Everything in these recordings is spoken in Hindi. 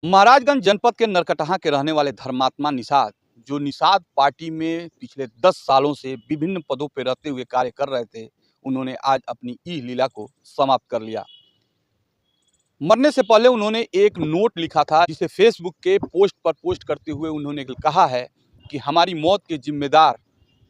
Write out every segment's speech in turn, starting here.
महाराजगंज जनपद के नरकटहा के रहने वाले धर्मात्मा निषाद, जो निषाद पार्टी में पिछले 10 सालों से विभिन्न पदों पर रहते हुए कार्य कर रहे थे, उन्होंने आज अपनी इह लीला को समाप्त कर लिया। मरने से पहले उन्होंने एक नोट लिखा था, जिसे फेसबुक के पोस्ट पर पोस्ट करते हुए उन्होंने कहा है कि हमारी मौत के जिम्मेदार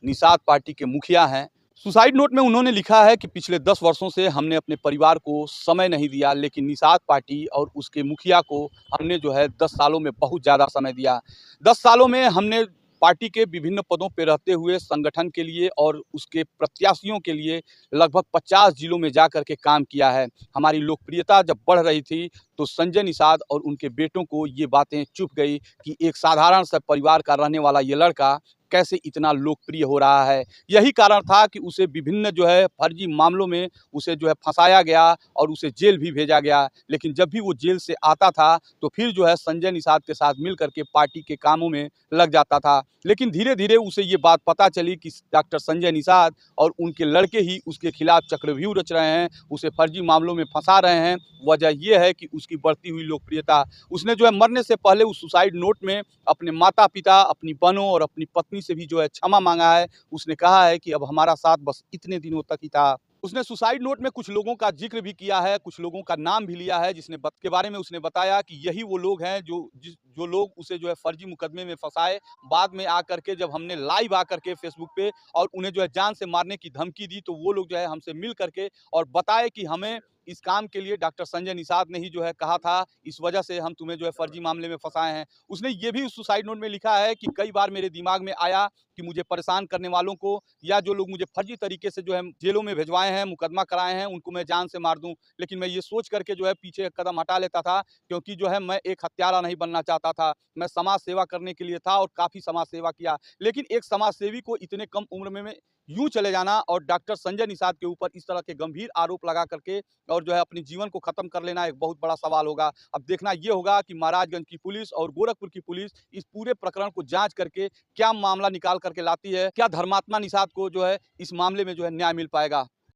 निषाद पार्टी के मुखिया हैं। सुसाइड नोट में उन्होंने लिखा है कि पिछले 10 वर्षों से हमने अपने परिवार को समय नहीं दिया, लेकिन निषाद पार्टी और उसके मुखिया को हमने जो है 10 सालों में बहुत ज़्यादा समय दिया। 10 सालों में हमने पार्टी के विभिन्न पदों पर रहते हुए संगठन के लिए और उसके प्रत्याशियों के लिए लगभग 50 जिलों में जा कर के काम किया है। हमारी लोकप्रियता जब बढ़ रही थी, तो संजय निषाद और उनके बेटों को ये बातें चुभ गई कि एक साधारण सा परिवार का रहने वाला ये लड़का कैसे इतना लोकप्रिय हो रहा है। यही कारण था कि उसे विभिन्न जो है फर्जी मामलों में उसे जो है फंसाया गया और उसे जेल भी भेजा गया। लेकिन जब भी वो जेल से आता था, तो फिर जो है संजय निषाद के साथ मिल करके पार्टी के कामों में लग जाता था। लेकिन धीरे-धीरे उसे ये बात पता चली कि डॉक्टर संजय निषाद और उनके लड़के ही उसके खिलाफ चक्रव्यूह रच रहे हैं, उसे फर्जी मामलों में फंसा रहे हैं। वजह ये है कि उसकी बढ़ती हुई लोकप्रियता। उसने जो है मरने से पहले उस सुसाइड नोट में अपने माता-पिता, अपनी बहनों और अपनी पत्नी से भी जो है क्षमा माँगा है। उसने कहा है कि अब हमारा साथ बस इतने दिनों तक ही था। उसने सुसाइड नोट में कुछ लोगों का ज़िक्र भी किया है, कुछ लोगों का नाम भी लिया है, जिसने के बारे में उसने बताया कि यही वो लोग हैं जो लोग उसे जो है फर्जी मुकदमे में फँसाए। बाद में आकर के जब हमने लाइव आकर के फेसबुक पे और उन्हें जो है जान से मारने की धमकी दी, तो वो लोग जो है हमसे मिल करके और बताए कि हमें इस काम के लिए डॉक्टर संजय निषाद ने ही जो है कहा था, इस वजह से हम तुम्हें जो है फर्जी मामले में फँसाए हैं। उसने ये भी सुसाइड नोट में लिखा है कि कई बार मेरे दिमाग में आया कि मुझे परेशान करने वालों को या जो लोग मुझे फर्जी तरीके से जो है जेलों में भिजवाए हैं, मुकदमा कराए हैं, उनको मैं जान से मार दूं। लेकिन मैं ये सोच करके जो है पीछे एक कदम हटा लेता था, क्योंकि जो है मैं एक हत्यारा नहीं बनना चाहता था। मैं समाज सेवा करने के लिए था और काफ़ी समाज सेवा किया। लेकिन एक समाज सेवी को इतने कम उम्र में यूँ चले जाना और डॉक्टर संजय निषाद के ऊपर इस तरह के गंभीर आरोप लगा करके और जो है अपने जीवन को खत्म कर लेना एक बहुत बड़ा सवाल होगा। अब देखना ये होगा कि महाराजगंज की पुलिस और गोरखपुर की पुलिस इस पूरे प्रकरण को जांच करके क्या मामला निकाल करके लाती है, क्या धर्मात्मा निषाद को जो है इस मामले में जो है न्याय मिल पाएगा।